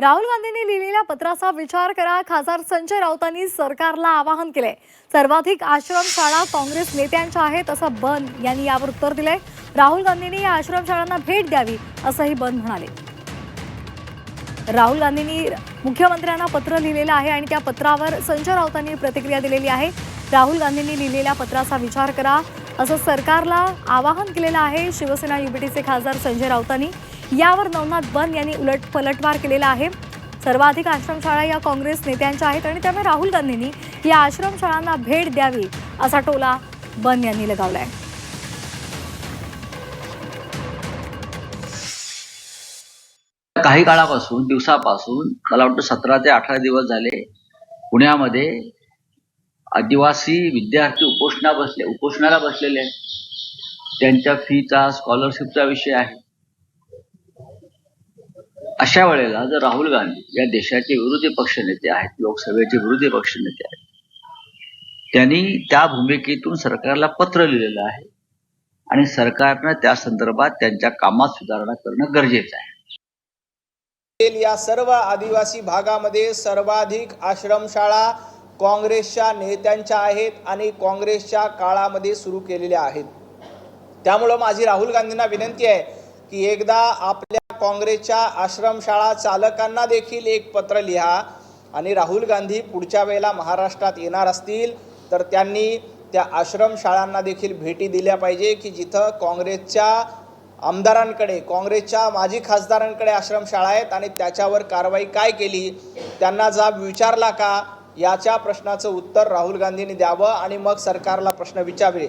राहुल गांधींनी लिहिलेल्या पत्राचा विचार करा. खासदार संजय राऊतांनी सरकारला आवाहन केले. सर्वाधिक आश्रमशाळा काँग्रेस नेत्यांच्या आहेत असं बन यांनी यावर उत्तर दिले. राहुल गांधींनी या आश्रमशाळांना भेट द्यावी असंही बन म्हणाले. राहुल गांधींनी मुख्यमंत्र्यांना पत्र लिहिलेलं आहे आणि त्या पत्रावर संजय राऊतांनी प्रतिक्रिया दिलेली आहे. राहुल गांधींनी लिहिलेल्या पत्राचा विचार करा असं सरकारला आवाहन केलेलं आहे शिवसेना युबीटीचे खासदार संजय राऊतांनी. यावर नवनाथ बन यांनी पलटवार केलेला आहे. सर्वाधिक आश्रमशाळा या काँग्रेस नेत्यांच्या आहेत आणि त्यामुळे राहुल गांधींनी या आश्रमशाळांना भेट द्यावी असा टोला बन यांनी लगावलाय. काही काळापासून दिवसापासून मला वाटतं 17 ते 18 दिवस झाले पुण्यामध्ये आदिवासी विद्यार्थी उपोषणाला बसलेले आहेत. त्यांच्या फीचा स्कॉलरशिपचा विषय आहे. अशा वेळेला जर राहुल गांधी या देशाचे विरोधी पक्षनेते आहेत, लोकसभेचे विरोधी पक्षनेते आहेत, त्यांनी त्या भूमिकेतून सरकारला पत्र लिहिलेलं आहे आणि सरकारनं त्या संदर्भात त्यांच्या कामात सुधारणा करणं गरजेचं आहे. या सर्व आदिवासी भागामध्ये सर्वाधिक आश्रमशाळा काँग्रेसच्या नेत्यांच्या आहेत आणि काँग्रेसच्या काळामध्ये सुरू केलेल्या आहेत. त्यामुळं माझी राहुल गांधींना विनंती आहे की एकदा आपल्या काँग्रेसच्या आश्रमशाळा चालकांना देखील एक पत्र लिहा आणि राहुल गांधी पुढच्या वेळेला महाराष्ट्रात येणार असतील तर त्यांनी त्या आश्रमशाळांना देखील भेटी दिल्या पाहिजे की जिथं काँग्रेसच्या आमदारांकडे, काँग्रेसच्या माजी खासदारांकडे आश्रमशाळा आहेत आणि त्याच्यावर कारवाई काय केली, त्यांना जाब विचारला का, याच्या प्रश्नाचं उत्तर राहुल गांधींनी द्यावं आणि मग सरकारला प्रश्न विचारावे.